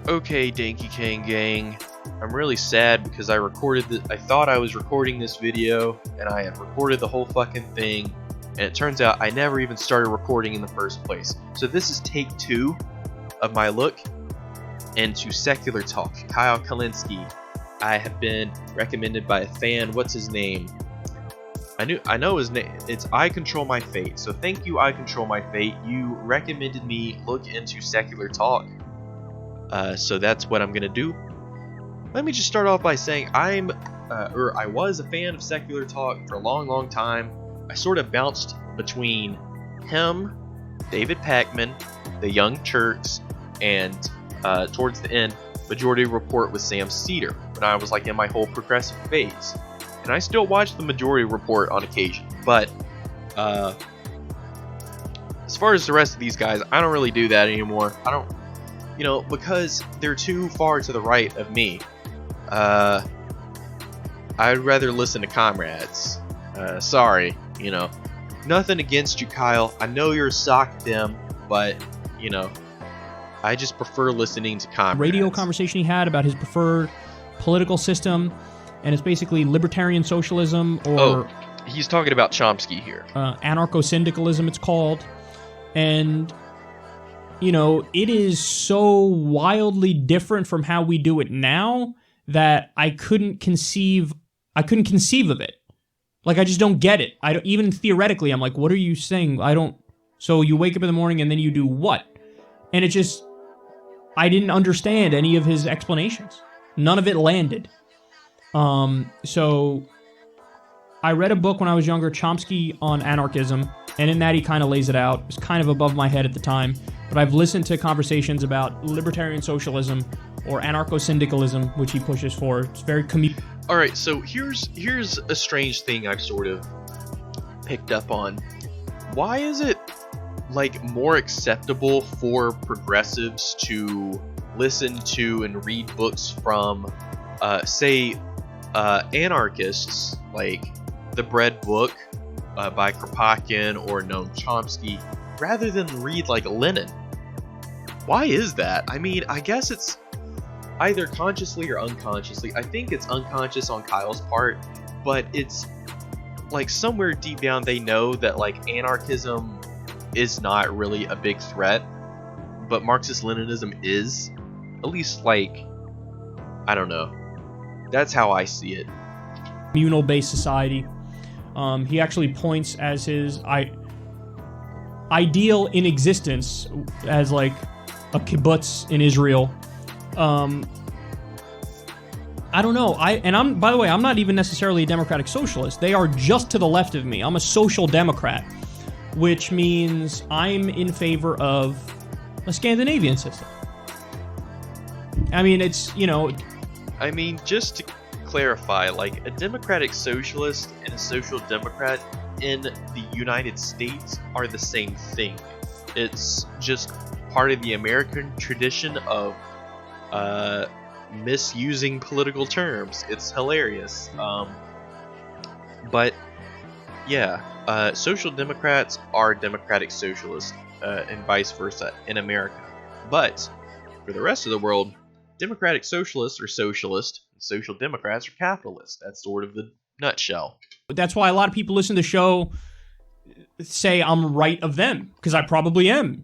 Okay, Dankey Kang gang, I'm really sad because I thought I was recording this video, and I had recorded the whole fucking thing, and it turns out I never even started recording in the first place. So this is take 2 of my look into secular talk. Kyle Kulinski. I have been recommended by a fan. What's his name? I know his name. It's I Control My Fate. So thank you, I Control My Fate. You recommended me look into secular talk. So that's what I'm gonna do. Let me just start off by saying I was a fan of secular talk for a long time. I sort of bounced between him, David Pakman, the Young Turks, and towards the end, Majority Report with Sam Cedar when I was like in my whole progressive phase. And I still watch the Majority Report on occasion, but as far as the rest of these guys, I don't really do that anymore. I don't, because they're too far to the right of me. I'd rather listen to comrades. Sorry, nothing against you, Kyle. I know you're a sock dem, but I just prefer listening to comrades. Radio conversation he had about his preferred political system, and it's basically libertarian socialism, or he's talking about Chomsky here. Anarcho-syndicalism, it's called. And it is so wildly different from how we do it now that I couldn't conceive of it. Like, I just don't get it. Even theoretically, I'm like, what are you saying? So you wake up in the morning and then you do what? And I didn't understand any of his explanations. None of it landed. So I read a book when I was younger, Chomsky on Anarchism, and in that he kind of lays it out. It was kind of above my head at the time, but I've listened to conversations about libertarian socialism or anarcho-syndicalism, which he pushes for. It's very Alright, so here's a strange thing I've sort of picked up on. Why is it more acceptable for progressives to listen to and read books from say anarchists like The Bread Book by Kropotkin or Noam Chomsky rather than read Lenin? Why is that? I mean, I guess it's either consciously or unconsciously. I think it's unconscious on Kyle's part, but it's somewhere deep down they know that anarchism is not really a big threat, but Marxist-Leninism is. At least I don't know. That's how I see it. Communal-based society. He actually points as his ideal in existence as a kibbutz in Israel. I don't know. By the way, I'm not even necessarily a democratic socialist. They are just to the left of me. I'm a social democrat, which means I'm in favor of a Scandinavian system. I mean, it's, just to clarify, a democratic socialist and a social democrat in the United States are the same thing. It's just part of the American tradition of misusing political terms. It's hilarious. But yeah, social democrats are democratic socialists, and vice versa in America. But for the rest of the world, democratic socialists are socialist, and social democrats are capitalist. That's sort of the nutshell. That's why a lot of people listen to the show say I'm right of them, because I probably am.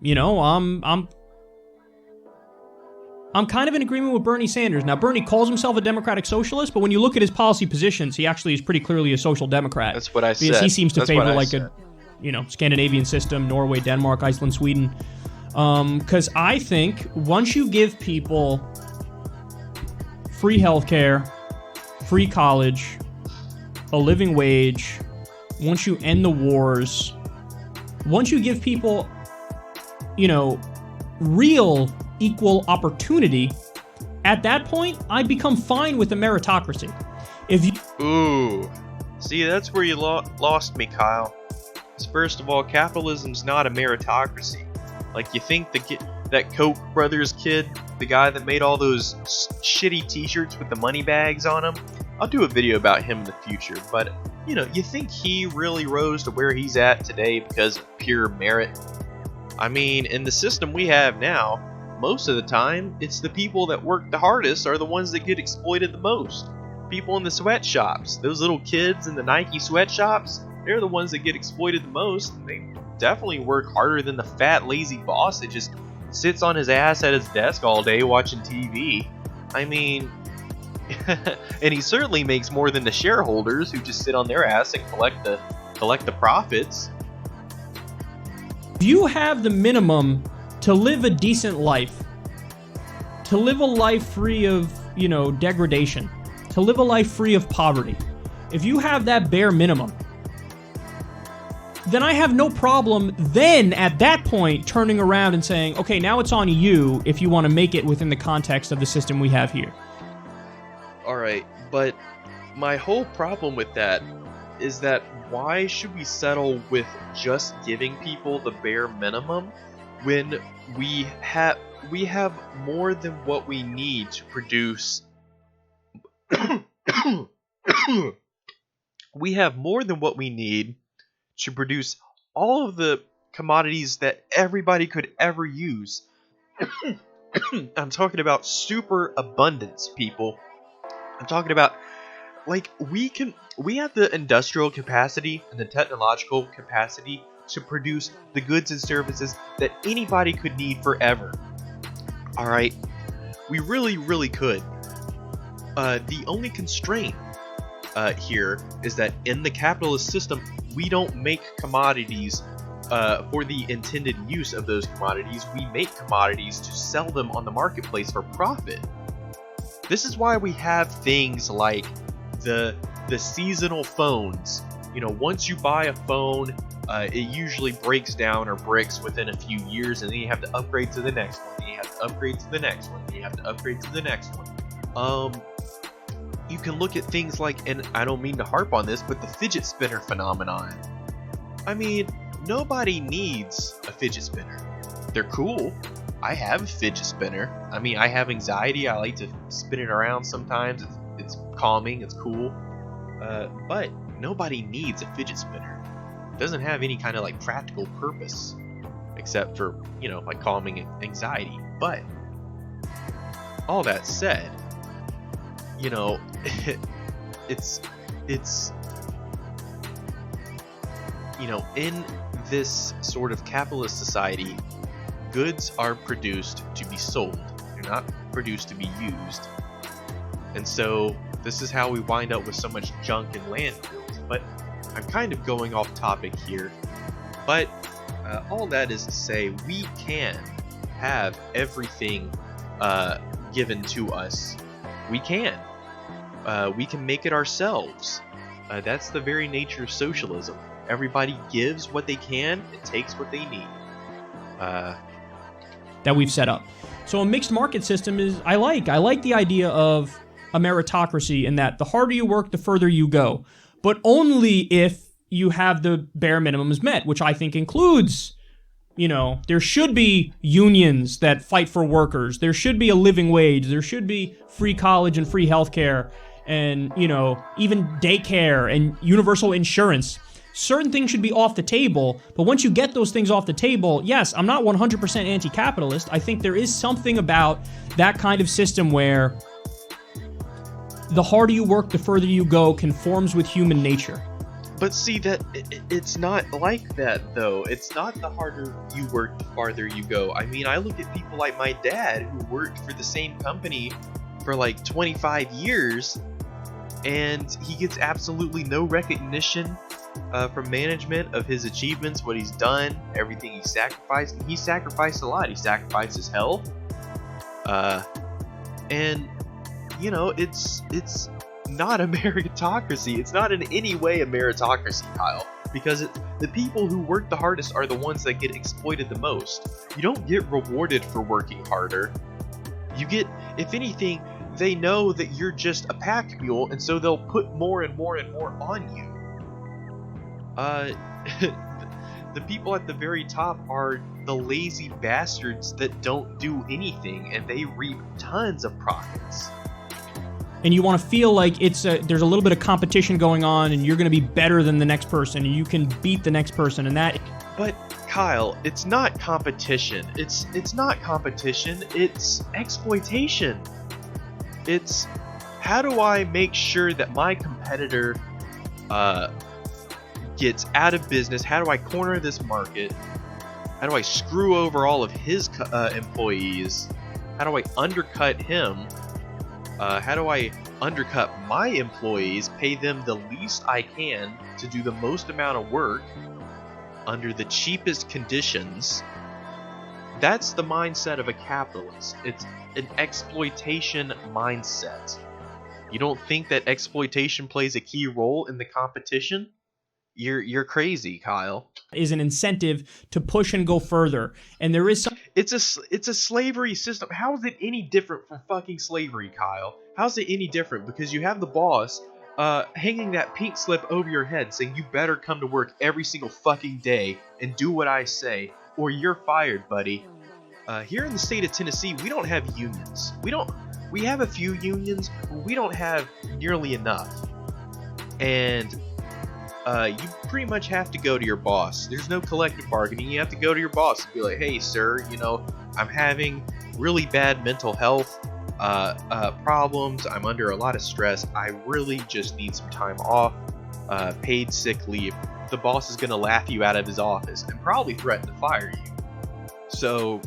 I'm kind of in agreement with Bernie Sanders. Now, Bernie calls himself a democratic socialist, but when you look at his policy positions, he actually is pretty clearly a social democrat. That's what I said. Because he seems to favor a Scandinavian system, Norway, Denmark, Iceland, Sweden. Because I think once you give people free healthcare, free college, a living wage, once you end the wars, once you give people, real equal opportunity, at that point, I'd become fine with the meritocracy. Ooh. See, that's where you lost me, Kyle. First of all, capitalism's not a meritocracy. You think that Koch brothers kid, the guy that made all those shitty t-shirts with the money bags on them, I'll do a video about him in the future, but, you think he really rose to where he's at today because of pure merit? I mean, in the system we have now, most of the time, it's the people that work the hardest are the ones that get exploited the most. People in the sweatshops, those little kids in the Nike sweatshops, they're the ones that get exploited the most. And they definitely work harder than the fat, lazy boss that just sits on his ass at his desk all day watching TV. I mean, and he certainly makes more than the shareholders who just sit on their ass and collect the profits. If you have the minimum to live a decent life, to live a life free of, degradation, to live a life free of poverty, if you have that bare minimum, then I have no problem then at that point turning around and saying, okay, now it's on you if you want to make it within the context of the system we have here. Alright, but my whole problem with that is that why should we settle with just giving people the bare minimum when we have more than what we need to produce we have more than what we need to produce all of the commodities that everybody could ever use. I'm talking about super abundance, people. I'm talking about, like, we have the industrial capacity and the technological capacity to produce the goods and services that anybody could need forever. Alright? We really, really could. The only constraint here is that in the capitalist system, we don't make commodities for the intended use of those commodities. We make commodities to sell them on the marketplace for profit. This is why we have things like the seasonal phones. Once you buy a phone, it usually breaks down or bricks within a few years, and then you have to upgrade to the next one, then you have to upgrade to the next one, then you have to upgrade to the next one. You can look at things like, and I don't mean to harp on this, but the fidget spinner phenomenon. I mean, nobody needs a fidget spinner. They're cool. I have a fidget spinner. I mean, I have anxiety. I like to spin it around sometimes. It's calming. It's cool. But nobody needs a fidget spinner. It doesn't have any kind of like practical purpose, except for, like calming anxiety. But all that said, it's in this sort of capitalist society, goods are produced to be sold. They're not produced to be used. And so this is how we wind up with so much junk in landfills. But I'm kind of going off topic here. But all that is to say, we can have everything given to us. We can make it ourselves. That's the very nature of socialism. Everybody gives what they can and takes what they need. That we've set up. So a mixed market system is, I like the idea of a meritocracy in that the harder you work, the further you go. But only if you have the bare minimums met, which I think includes, there should be unions that fight for workers. There should be a living wage. There should be free college and free healthcare and, even daycare and universal insurance. Certain things should be off the table, but once you get those things off the table, yes, I'm not 100% anti-capitalist. I think there is something about that kind of system where the harder you work, the further you go conforms with human nature. But see, that it's not like that, though. It's not the harder you work, the farther you go. I mean, I look at people like my dad who worked for the same company for like 25 years, and he gets absolutely no recognition from management of his achievements, what he's done, everything he sacrificed. And he sacrificed a lot. He sacrificed his health, and it's not a meritocracy. It's not in any way a meritocracy, Kyle, because the people who work the hardest are the ones that get exploited the most. You don't get rewarded for working harder. You get, if anything, they know that you're just a pack mule, and so they'll put more and more and more on you. The people at the very top are the lazy bastards that don't do anything, and they reap tons of profits. And you want to feel like there's a little bit of competition going on, and you're going to be better than the next person, and you can beat the next person, and that. But Kyle, it's not competition. It's not competition. It's exploitation. It's how do I make sure that my competitor gets out of business? How do I corner this market? How do I screw over all of his employees? How do I undercut him? How do I undercut my employees, pay them the least I can to do the most amount of work under the cheapest conditions? That's the mindset of a capitalist. It's an exploitation mindset. You don't think that exploitation plays a key role in the competition? You're crazy, Kyle. Is an incentive to push and go further. And there is some... It's a slavery system. How is it any different from fucking slavery, Kyle? How's it any different? Because you have the boss hanging that pink slip over your head saying you better come to work every single fucking day and do what I say or you're fired, buddy. Here in the state of Tennessee, we don't have unions. We have a few unions, but we don't have nearly enough. And you pretty much have to go to your boss. There's no collective bargaining. You have to go to your boss and be like, hey, sir, I'm having really bad mental health problems. I'm under a lot of stress. I really just need some time off, paid sick leave. The boss is going to laugh you out of his office and probably threaten to fire you. So,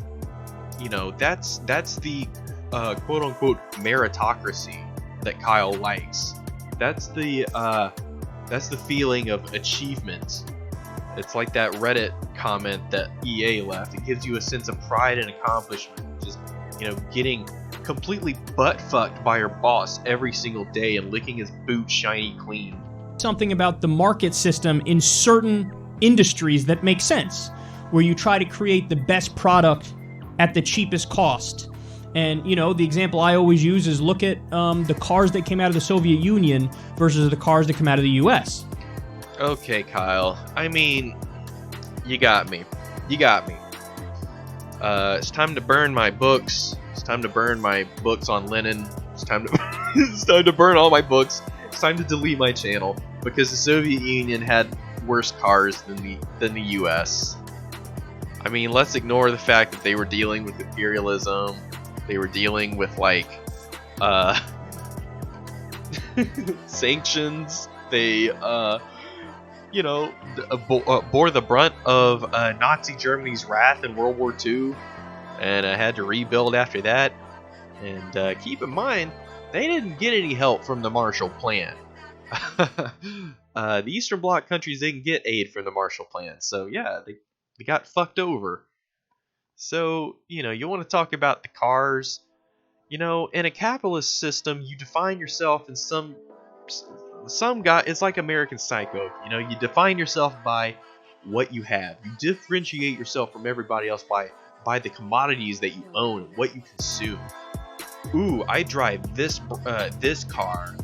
that's the quote-unquote meritocracy that Kyle likes. That's the feeling of achievement. It's like that Reddit comment that EA left. It gives you a sense of pride and accomplishment. Just, getting completely butt-fucked by your boss every single day and licking his boots shiny clean. Something about the market system in certain industries that makes sense, where you try to create the best product at the cheapest cost. And, the example I always use is look at the cars that came out of the Soviet Union versus the cars that come out of the U.S. Okay, Kyle. I mean, you got me. It's time to burn my books. It's time to burn my books on Lenin. It's time to burn all my books. It's time to delete my channel because the Soviet Union had worse cars than the U.S. I mean, let's ignore the fact that they were dealing with imperialism. They were dealing with sanctions. They bore the brunt of Nazi Germany's wrath in World War II, and had to rebuild after that. And keep in mind, they didn't get any help from the Marshall Plan. The Eastern Bloc countries didn't get aid from the Marshall Plan, so yeah, they got fucked over. So, you want to talk about the cars. In a capitalist system, you define yourself in some guy. It's like American Psycho. You define yourself by what you have. You differentiate yourself from everybody else by the commodities that you own, what you consume. Ooh, I drive this car.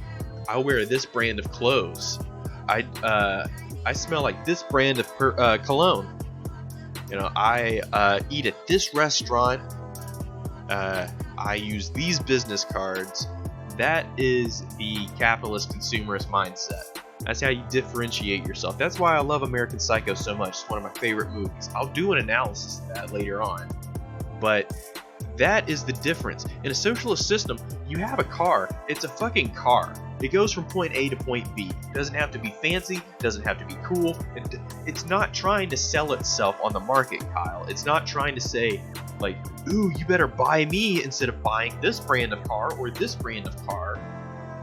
I wear this brand of clothes. I smell like this brand of cologne. I eat at this restaurant. I use these business cards. That is the capitalist consumerist mindset. That's how you differentiate yourself. That's why I love American Psycho so much. It's one of my favorite movies. I'll do an analysis of that later on. But that is the difference. In a socialist system, you have a car. It's a fucking car. It goes from point A to point B. It doesn't have to be fancy. It doesn't have to be cool. It's not trying to sell itself on the market, Kyle. It's not trying to say, like, ooh, you better buy me instead of buying this brand of car or this brand of car.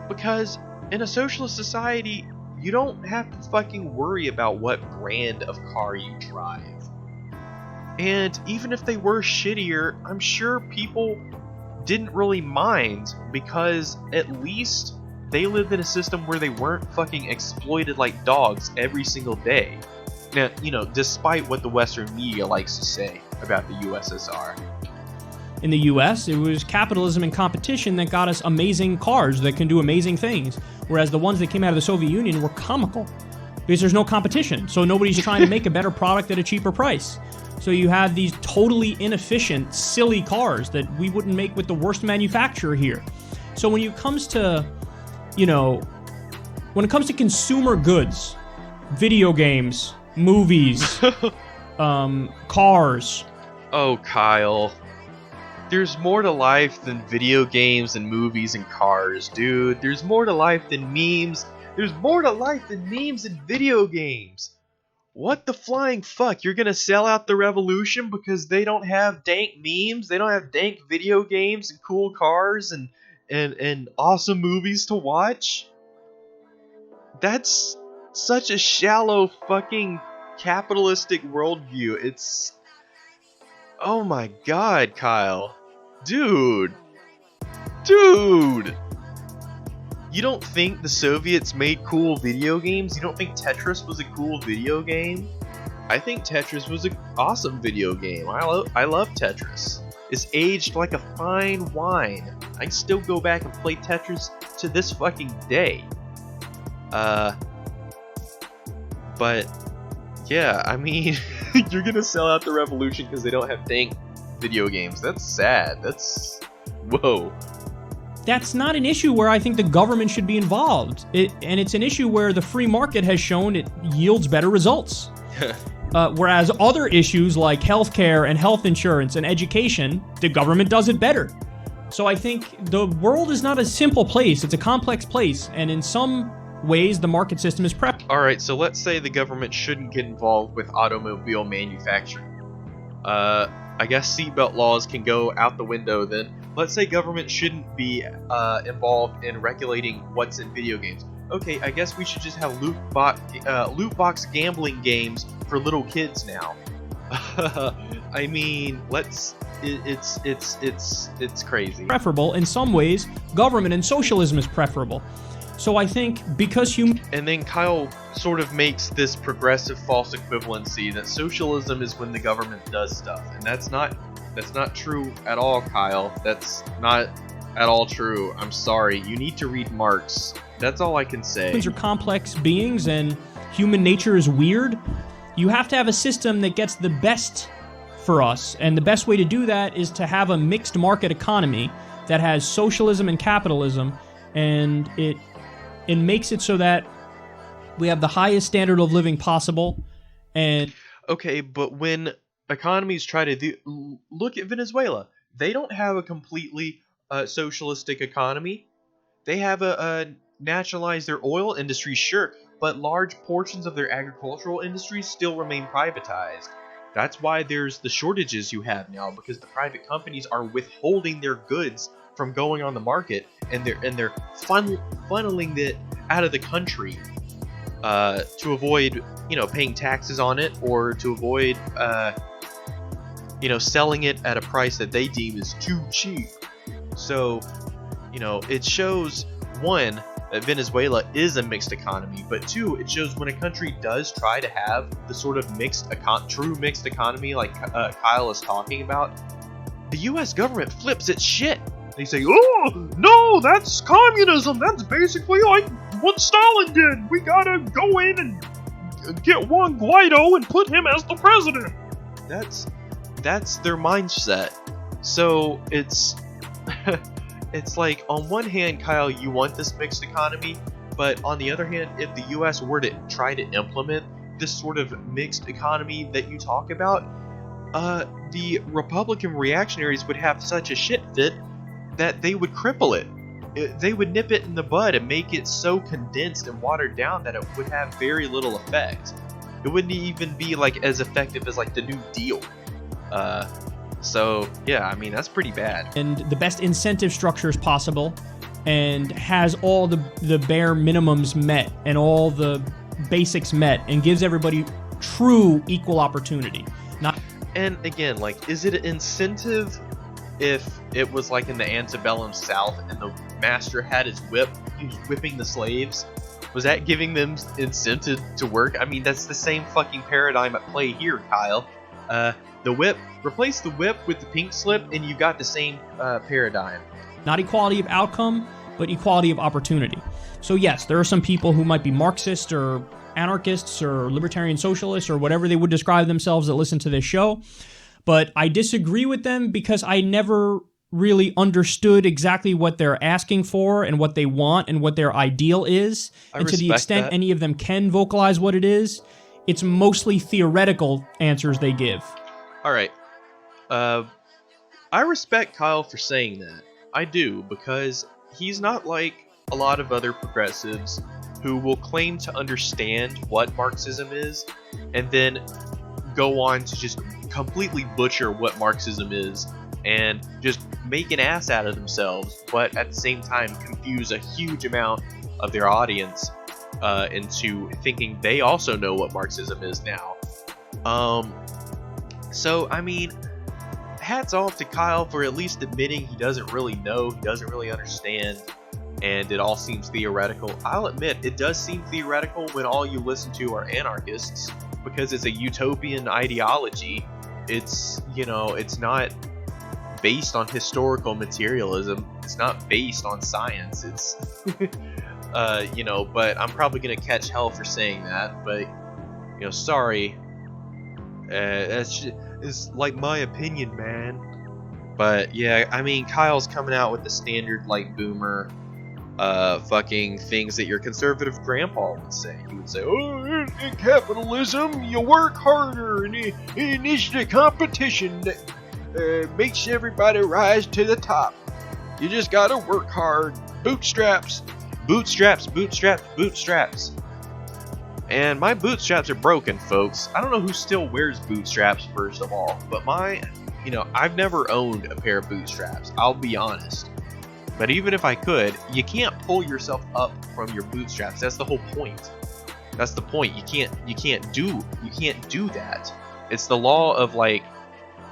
Because in a socialist society, you don't have to fucking worry about what brand of car you drive. And even if they were shittier, I'm sure people didn't really mind because at least they lived in a system where they weren't fucking exploited like dogs every single day. Now, despite what the Western media likes to say about the USSR. In the US, it was capitalism and competition that got us amazing cars that can do amazing things, whereas the ones that came out of the Soviet Union were comical because there's no competition, so nobody's trying to make a better product at a cheaper price. So you have these totally inefficient, silly cars that we wouldn't make with the worst manufacturer here. So when it comes to, consumer goods, video games, movies, cars. Oh, Kyle. There's more to life than video games and movies and cars, dude. There's more to life than memes. There's more to life than memes and video games. What the flying fuck? You're gonna sell out the revolution because they don't have dank memes? They don't have dank video games and cool cars and awesome movies to watch? That's such a shallow fucking capitalistic worldview. It's... Oh my god, Kyle. Dude. Dude! You don't think the Soviets made cool video games? You don't think Tetris was a cool video game? I think Tetris was an awesome video game. I love Tetris. It's aged like a fine wine. I still go back and play Tetris to this fucking day. But yeah, I mean, you're gonna sell out the revolution because they don't have dank video games. That's sad. That's... whoa. That's not an issue where I think the government should be involved. And it's an issue where the free market has shown it yields better results. Whereas other issues like healthcare and health insurance and education, the government does it better. So I think the world is not a simple place. It's a complex place. And in some ways, the market system is prepped. Alright, so let's say the government shouldn't get involved with automobile manufacturing. I guess seatbelt laws can go out the window then. Let's say government shouldn't be involved in regulating what's in video games. Okay, I guess we should just have loot box gambling games for little kids now. I mean, it's crazy. Preferable in some ways. Government and socialism is preferable. So I think because And then Kyle sort of makes this progressive false equivalency that socialism is when the government does stuff, and that's not true at all, Kyle. That's not at all true. I'm sorry. You need to read Marx. That's all I can say. Humans are complex beings and human nature is weird. You have to have a system that gets the best for us, and the best way to do that is to have a mixed market economy that has socialism and capitalism, and it makes it so that we have the highest standard of living possible. And okay, but when economies try to look at Venezuela, they don't have a completely socialistic economy. They have nationalized their oil industry, sure, but large portions of their agricultural industries still remain privatized. That's why there's the shortages you have now, because the private companies are withholding their goods from going on the market, and they're funneling it out of the country to avoid, paying taxes on it, or to avoid, selling it at a price that they deem is too cheap. So, it shows, one, that Venezuela is a mixed economy, but two, it shows when a country does try to have the sort of true mixed economy like Kyle is talking about, the U.S. government flips its shit. They say, oh, no, that's communism. That's basically like what Stalin did. We gotta go in and get Juan Guaido and put him as the president. That's their mindset. So it's it's like, on one hand, Kyle, you want this mixed economy, but on the other hand, if the U.S. were to try to implement this sort of mixed economy that you talk about, the Republican reactionaries would have such a shit fit that they would cripple it. They would nip it in the bud and make it so condensed and watered down that it would have very little effect. It wouldn't even be like as effective as like the New Deal. So yeah, I mean, that's pretty bad. And the best incentive structures possible, and has all the bare minimums met and all the basics met, and gives everybody true equal opportunity. And again, like, is it an incentive if it was like in the antebellum South and the master had his whip, he was whipping the slaves? Was that giving them incentive to work? I mean, that's the same fucking paradigm at play here, Kyle. The whip, replace the whip with the pink slip and you got the same paradigm. Not equality of outcome, but equality of opportunity. So yes, there are some people who might be Marxists or anarchists or libertarian socialists or whatever they would describe themselves that listen to this show. But I disagree with them because I never really understood exactly what they're asking for and what they want and what their ideal is. And to the extent any of them can vocalize what it is, it's mostly theoretical answers they give. Alright. I respect Kyle for saying that. I do, because he's not like a lot of other progressives who will claim to understand what Marxism is and then go on to just completely butcher what Marxism is and just make an ass out of themselves, but at the same time confuse a huge amount of their audience into thinking they also know what Marxism is now. So, I mean, hats off to Kyle for at least admitting he doesn't really know, he doesn't really understand, and it all seems theoretical. I'll admit, it does seem theoretical when all you listen to are anarchists, because it's a utopian ideology. It's, you know, it's not based on historical materialism. It's not based on science. It's, you know, but I'm probably going to catch hell for saying that, but, you know, sorry. It's like my opinion, man. But, yeah, I mean, Kyle's coming out with the standard, like, boomer, fucking things that your conservative grandpa would say. He would say, oh, in capitalism, you work harder, and it's the competition that makes everybody rise to the top. You just gotta work hard. Bootstraps. Bootstraps, bootstraps, bootstraps. And my bootstraps are broken, folks. I don't know who still wears bootstraps, first of all, but you know, I've never owned a pair of bootstraps, I'll be honest. But even if I could, you can't pull yourself up from your bootstraps. That's the whole point. That's the point. You can't do that. It's the law of, like,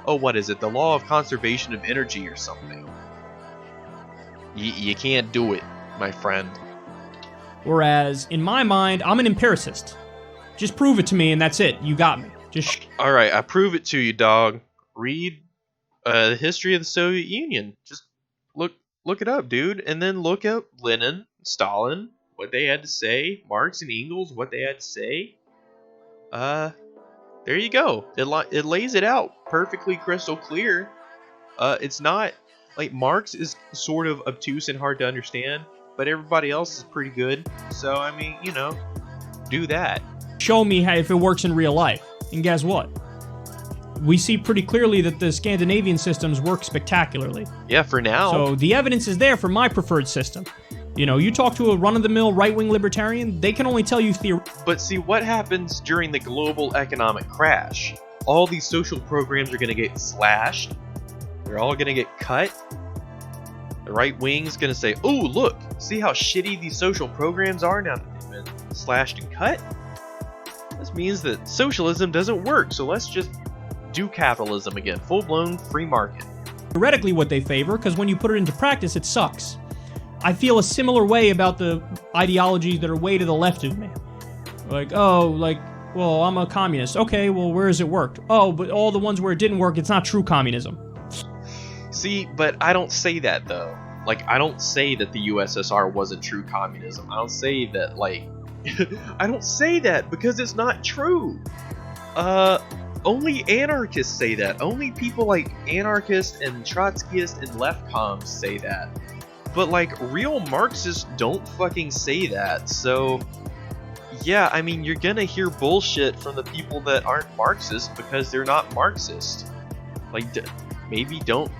oh, what is it? The law of conservation of energy or something. You can't do it, my friend. Whereas, in my mind, I'm an empiricist. Just prove it to me and that's it. You got me. Just Alright, I prove it to you, dog. Read the history of the Soviet Union. Just look it up, dude. And then look up Lenin, Stalin, what they had to say. Marx and Engels, what they had to say. There you go. It lays it out perfectly crystal clear. It's not... like, Marx is sort of obtuse and hard to understand, but everybody else is pretty good. So, I mean, you know, do that. show me how, if it works in real life. And guess what? We see pretty clearly that the Scandinavian systems work spectacularly. Yeah, for now. So the evidence is there for my preferred system. You know, you talk to a run-of-the-mill right-wing libertarian, they can only tell you theory. But see, what happens during the global economic crash? All these social programs are going to get slashed. They're all going to get cut. The right wing's going to say, oh, look, see how shitty these social programs are now that they've been slashed and cut? This means that socialism doesn't work, so let's just do capitalism again. Full-blown free market. Theoretically what they favor, because when you put it into practice, it sucks. I feel a similar way about the ideologies that are way to the left of me. Like, oh, like, well, I'm a communist. Okay, well, where has it worked? Oh, but all the ones where it didn't work, it's not true communism. See, but I don't say that, though. Like, I don't say that the USSR wasn't true communism. I don't say that, like... I don't say that because it's not true. Only anarchists say that. Only people like anarchists and Trotskyists and left comms say that. But, like, real Marxists don't fucking say that, so... yeah, I mean, you're gonna hear bullshit from the people that aren't Marxist because they're not Marxist. Like, maybe don't,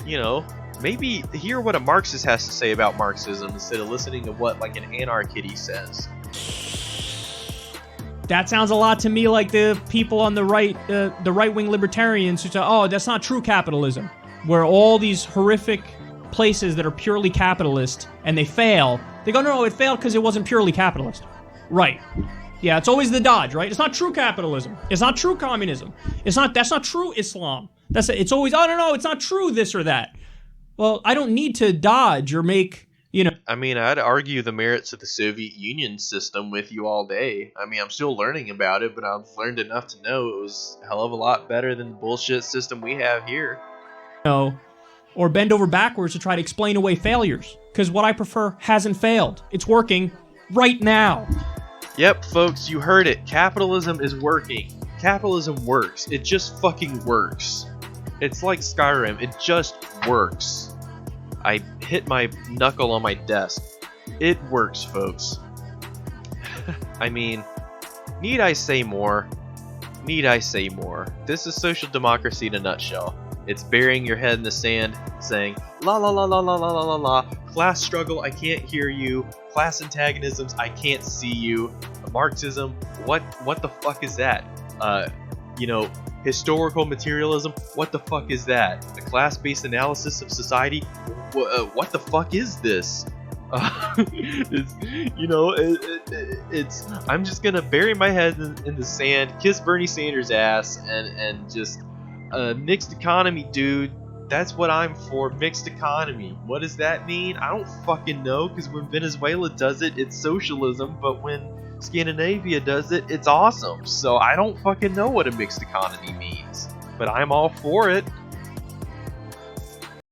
you know, maybe hear what a Marxist has to say about Marxism instead of listening to what, like, an anarchist says. That sounds a lot to me like the people on the right-wing libertarians who say, oh, that's not true capitalism, where all these horrific places that are purely capitalist and they fail, they go, no, it failed because it wasn't purely capitalist. Right. Yeah, it's always the dodge, right? It's not true capitalism. It's not true communism. That's not true Islam. It's always, oh, no, it's not true this or that. Well, I don't need to dodge or make, you know. I mean, I'd argue the merits of the Soviet Union system with you all day. I mean, I'm still learning about it, but I've learned enough to know it was a hell of a lot better than the bullshit system we have here. No. Or bend over backwards to try to explain away failures. Because what I prefer hasn't failed. It's working right now. Yep, folks, you heard it. Capitalism is working. Capitalism works. It just fucking works. It's like Skyrim. It just works. I hit my knuckle on my desk. It works, folks. I mean, Need I say more? Need I say more? This is social democracy in a nutshell. It's burying your head in the sand, saying, la la la la la la la la la, class struggle, I can't hear you, class antagonisms, I can't see you, Marxism, what the fuck is that? You know, historical materialism, what the fuck is that? A class-based analysis of society, what the fuck is this? It's, you know, it's I'm just gonna bury my head in the sand, kiss Bernie Sanders' ass, and just mixed economy, dude. That's what I'm for. Mixed economy. What does that mean? I don't fucking know, because when Venezuela does it, it's socialism, but when Scandinavia does it, it's awesome. So I don't fucking know what a mixed economy means, but I'm all for it.